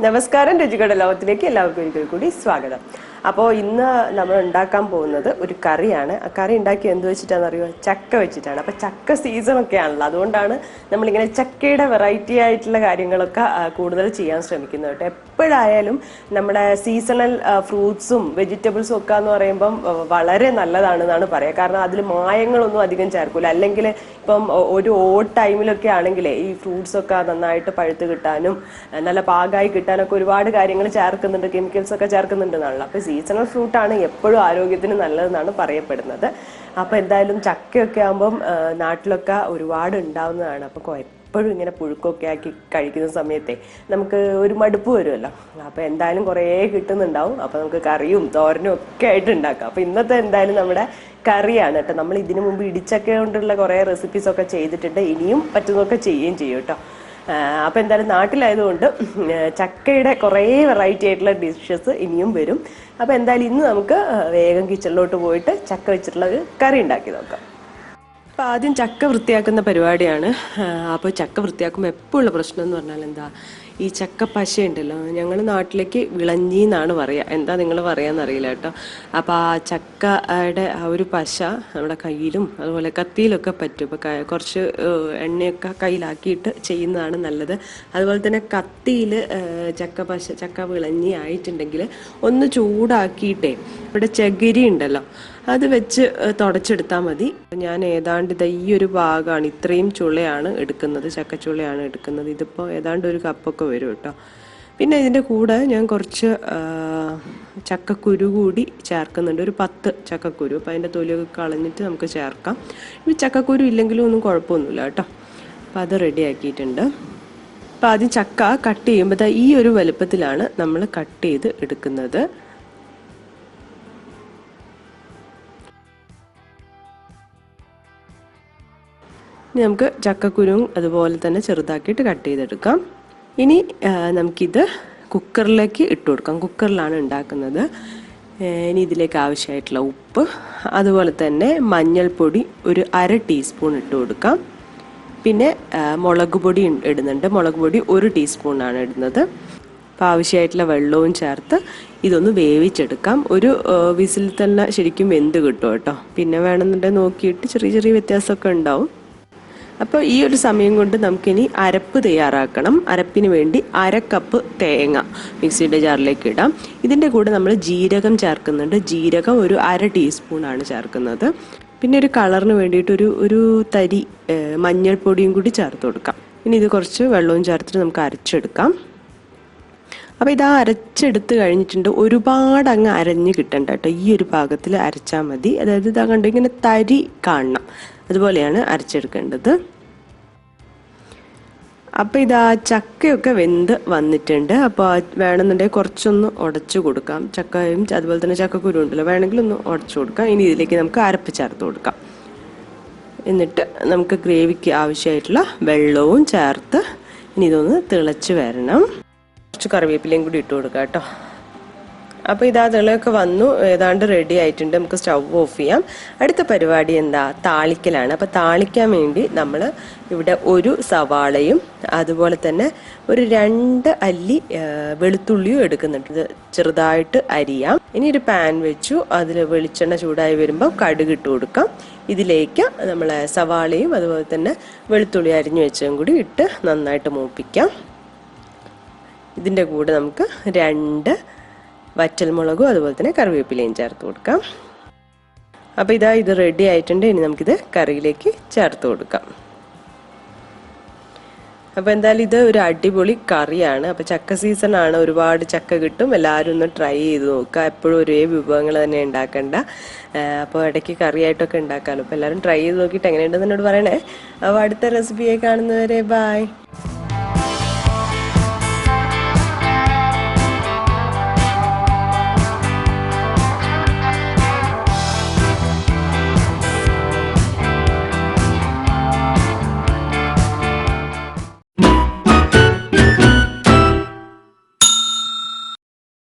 നമസ്കാരം രുചികളുടെ ലോകത്തിലേക്ക് എല്ലാവർക്കും ഒരിക്കൽ കൂടി സ്വാഗതം. അപ്പോൾ ഇന്ന് നമ്മൾ ഉണ്ടാക്കാൻ പോകുന്നത് ഒരു കറിയാണ്. ആ കറി ഉണ്ടാക്കി എന്ത് വെച്ചിട്ടാണെന്ന് അറിയുമോ? ചക്ക വെച്ചിട്ടാണ്. അപ്പോൾ ചക്ക സീസണൊക്കെ ആണല്ലോ, അതുകൊണ്ടാണ് നമ്മളിങ്ങനെ ചക്കയുടെ വെറൈറ്റി ആയിട്ടുള്ള കാര്യങ്ങളൊക്കെ കൂടുതൽ ചെയ്യാൻ ശ്രമിക്കുന്നത് കേട്ടോ. എപ്പോഴായാലും നമ്മുടെ സീസണൽ ഫ്രൂട്ട്സും വെജിറ്റബിൾസും ഒക്കെ എന്ന് പറയുമ്പം വളരെ നല്ലതാണെന്നാണ് പറയുക. കാരണം അതിൽ മായങ്ങളൊന്നും അധികം ചേർക്കില്ല. അല്ലെങ്കിൽ ഇപ്പം ഒരു ഓട്ട് ടൈമിലൊക്കെ ആണെങ്കിൽ ഈ ഫ്രൂട്ട്സ് ഒക്കെ നന്നായിട്ട് പഴുത്ത് കിട്ടാനും നല്ല പാകമായി കിട്ടാനൊക്കെ ഒരുപാട് കാര്യങ്ങൾ ചേർക്കുന്നുണ്ട്, കെമിക്കൽസ് ഒക്കെ ചേർക്കുന്നുണ്ടെന്നാണല്ലോ. അപ്പോൾ സീസണൽ ഫ്രൂട്ടാണ് എപ്പോഴും ആരോഗ്യത്തിന് നല്ലതെന്നാണ് പറയപ്പെടുന്നത്. അപ്പോൾ എന്തായാലും ചക്കയൊക്കെ ആകുമ്പം നാട്ടിലൊക്കെ ഒരുപാട് ഉണ്ടാവുന്നതാണ്. അപ്പോൾ എപ്പോഴും ഇങ്ങനെ പുഴുക്കൊക്കെ ആക്കി കഴിക്കുന്ന സമയത്തെ നമുക്ക് ഒരു മടുപ്പ് വരുമല്ലോ. അപ്പോൾ എന്തായാലും കുറേ കിട്ടുന്നുണ്ടാവും. അപ്പോൾ നമുക്ക് കറിയും തോരനും ഒക്കെ ആയിട്ട് ഉണ്ടാക്കാം. അപ്പോൾ ഇന്നത്തെ എന്തായാലും നമ്മുടെ കറിയാണ് കേട്ടോ. നമ്മൾ ഇതിനു മുമ്പ് ഇടിച്ചക്ക കൊണ്ടുള്ള കുറേ റെസിപ്പീസൊക്കെ ചെയ്തിട്ടുണ്ട്. ഇനിയും പറ്റുന്നതൊക്കെ ചെയ്യുകയും ചെയ്യും കേട്ടോ. അപ്പോൾ എന്തായാലും നാട്ടിലായതുകൊണ്ട് ചക്കയുടെ കുറേ വെറൈറ്റി ആയിട്ടുള്ള ഡിഷസ് ഇനിയും വരും. അപ്പോൾ എന്തായാലും ഇന്ന് നമുക്ക് വേഗം കിച്ചണിലോട്ട് പോയിട്ട് ചക്ക വെച്ചിട്ടുള്ള ഒരു കറി ഉണ്ടാക്കി നോക്കാം. അപ്പോൾ ആദ്യം ചക്ക വൃത്തിയാക്കുന്ന പരിപാടിയാണ്. അപ്പോൾ ചക്ക വൃത്തിയാക്കുമ്പോൾ എപ്പോഴുള്ള പ്രശ്നം എന്ന് പറഞ്ഞാൽ എന്താ, ഈ ചക്ക പശ ഉണ്ടല്ലോ, ഞങ്ങൾ നാട്ടിലേക്ക് വിളഞ്ഞി എന്നാണ് പറയുക. എന്താ നിങ്ങൾ പറയാന്നറിയില്ല കേട്ടോ. അപ്പോൾ ആ ചക്കയുടെ ആ ഒരു പശ നമ്മുടെ കയ്യിലും അതുപോലെ കത്തിയിലൊക്കെ പറ്റും. അപ്പോൾ കുറച്ച് എണ്ണയൊക്കെ കയ്യിലാക്കിയിട്ട് ചെയ്യുന്നതാണ് നല്ലത്. അതുപോലെ തന്നെ കത്തിയിൽ ചക്ക വിളഞ്ഞി ആയിട്ടുണ്ടെങ്കിൽ ഒന്ന് ചൂടാക്കിയിട്ടേ ഇവിടെ ചകിരി ഉണ്ടല്ലോ അത് വെച്ച് തുടച്ചെടുത്താൽ മതി. ഞാൻ ഏതാണ്ട് ഈ ഒരു ഭാഗമാണ്, ഇത്രയും ചുളയാണ് എടുക്കുന്നത്, ചക്കച്ചുളയാണ് എടുക്കുന്നത്. ഇതിപ്പോൾ ഏതാണ്ട് ഒരു കപ്പൊക്കെ വരും കേട്ടോ. പിന്നെ ഇതിൻ്റെ കൂടെ ഞാൻ കുറച്ച് ചക്കക്കുരു കൂടി ചേർക്കുന്നുണ്ട്, ഒരു 10 ചക്കക്കുരു. അപ്പോൾ അതിൻ്റെ തൊലിയൊക്കെ കളഞ്ഞിട്ട് നമുക്ക് ചേർക്കാം. ഈ ചക്കക്കുരു ഇല്ലെങ്കിലും ഒന്നും കുഴപ്പമൊന്നുമില്ല കേട്ടോ. അപ്പോൾ അത് റെഡി ആക്കിയിട്ടുണ്ട്. അപ്പോൾ ആദ്യം ചക്ക കട്ട് ചെയ്യുമ്പോൾ ഈ ഒരു വലുപ്പത്തിലാണ് നമ്മൾ കട്ട് ചെയ്ത് എടുക്കുന്നത്. ഇനി നമുക്ക് ചക്കക്കുരുവും അതുപോലെ തന്നെ ചെറുതാക്കിയിട്ട് കട്ട് ചെയ്തെടുക്കാം. ഇനി നമുക്കിത് കുക്കറിലേക്ക് ഇട്ട് കൊടുക്കാം. കുക്കറിലാണ് ഉണ്ടാക്കുന്നത്. ഇനി ഇതിലേക്ക് ആവശ്യമായിട്ടുള്ള ഉപ്പ്, അതുപോലെ തന്നെ മഞ്ഞൾപ്പൊടി ഒരു 1/2 ടീസ്പൂൺ ഇട്ട് കൊടുക്കാം. പിന്നെ മുളക് പൊടി ഇടുന്നുണ്ട്. മുളക് പൊടി 1 ടീസ്പൂണാണ് ഇടുന്നത്. അപ്പോൾ ആവശ്യമായിട്ടുള്ള വെള്ളവും ചേർത്ത് ഇതൊന്ന് വേവിച്ചെടുക്കാം. ഒരു വിസിൽ തന്നെ ശരിക്കും വെന്ത് കിട്ടും കേട്ടോ. പിന്നെ വേണമെന്നുണ്ടെങ്കിൽ നോക്കിയിട്ട് ചെറിയ ചെറിയ വ്യത്യാസമൊക്കെ ഉണ്ടാവും. അപ്പോൾ ഈ ഒരു സമയം കൊണ്ട് നമുക്കിനി അരപ്പ് തയ്യാറാക്കണം. അരപ്പിന് വേണ്ടി 1/2 കപ്പ് തേങ്ങ മിക്സിയുടെ ജാറിലേക്ക് ഇടാം. ഇതിൻ്റെ കൂടെ നമ്മൾ ജീരകം ചേർക്കുന്നുണ്ട്. ജീരകം ഒരു 1/2 ടീസ്പൂണാണ് ചേർക്കുന്നത്. പിന്നെ ഒരു കളറിന് വേണ്ടിയിട്ട് ഒരു തരി മഞ്ഞൾപ്പൊടിയും കൂടി ചേർത്ത് കൊടുക്കാം. ഇനി ഇത് കുറച്ച് വെള്ളവും ചേർത്തിട്ട് നമുക്ക് അരച്ചെടുക്കാം. അപ്പോൾ ഇതാ അരച്ചെടുത്ത് കഴിഞ്ഞിട്ടുണ്ട്. ഒരുപാട് അങ്ങ് അരഞ്ഞ് കിട്ടണ്ട കേട്ടോ. ഈ ഒരു പാകത്തിൽ അരച്ചാൽ മതി. അതായത് ഇതാ കണ്ടു ഇങ്ങനെ തരി കാണണം, അതുപോലെയാണ് അരച്ചെടുക്കേണ്ടത്. അപ്പോൾ ഇതാ ചക്കയൊക്കെ വെന്ത് വന്നിട്ടുണ്ട്. അപ്പോൾ വേണമെന്നുണ്ടെങ്കിൽ കുറച്ചൊന്ന് ഉടച്ചു കൊടുക്കാം. ചക്കയും അതുപോലെ തന്നെ ചക്കക്കുരു ഉണ്ടല്ലോ, വേണമെങ്കിൽ ഒന്ന് ഉടച്ചു കൊടുക്കാം. ഇനി ഇതിലേക്ക് നമുക്ക് അരപ്പ് ചേർത്ത് കൊടുക്കാം. എന്നിട്ട് നമുക്ക് ഗ്രേവിക്ക് ആവശ്യമായിട്ടുള്ള വെള്ളവും ചേർത്ത് ഇനി ഇതൊന്ന് തിളച്ച് വരണം. കുറച്ച് കറിവേപ്പിലയും കൂടി ഇട്ട് കൊടുക്കാം കേട്ടോ. അപ്പോൾ ഇതാ തിളയൊക്കെ വന്നു, ഏതാണ്ട് റെഡി ആയിട്ടുണ്ട്. നമുക്ക് സ്റ്റൗ ഓഫ് ചെയ്യാം. അടുത്ത പരിപാടി എന്താ, താളിക്കലാണ്. അപ്പോൾ താളിക്കാൻ വേണ്ടി നമ്മൾ ഇവിടെ ഒരു സവാളയും അതുപോലെ തന്നെ ഒരു 2 അല്ലി വെളുത്തുള്ളിയും എടുക്കുന്നുണ്ട്. ഇത് ചെറുതായിട്ട് അരിയാം. ഇനി ഒരു പാൻ വെച്ചു, അതിൽ വെളിച്ചെണ്ണ ചൂടായി വരുമ്പോൾ കടുക് ഇട്ട് കൊടുക്കാം. ഇതിലേക്ക് നമ്മൾ സവാളയും അതുപോലെ തന്നെ വെളുത്തുള്ളി അരിഞ്ഞു വെച്ചതും കൂടി ഇട്ട് നന്നായിട്ട് മൂപ്പിക്കാം. ഇതിൻ്റെ കൂടെ നമുക്ക് 2 വറ്റൽമുളകും അതുപോലെ തന്നെ കറിവേപ്പിലയും ചേർത്ത് കൊടുക്കാം. അപ്പോൾ ഇതാ ഇത് റെഡി ആയിട്ടുണ്ട്. ഇനി നമുക്കിത് കറിയിലേക്ക് ചേർത്ത് കൊടുക്കാം. അപ്പോൾ എന്തായാലും ഇത് ഒരു അടിപൊളി കറിയാണ്. അപ്പോൾ ചക്ക സീസണാണ്, ഒരുപാട് ചക്ക കിട്ടും. എല്ലാവരും ഒന്ന് ട്രൈ ചെയ്ത് നോക്കുക. എപ്പോഴും ഒരേ വിഭവങ്ങൾ തന്നെ ഉണ്ടാക്കണ്ട. അപ്പോൾ ഇടയ്ക്ക് കറിയായിട്ടൊക്കെ ഉണ്ടാക്കാമല്ലോ. അപ്പോൾ എല്ലാവരും ട്രൈ ചെയ്ത് നോക്കിയിട്ട് എങ്ങനെയുണ്ടെന്ന് എന്നോട് പറയണേ. അപ്പോൾ അടുത്ത റെസിപ്പിയെ കാണുന്നവരെ ബൈ.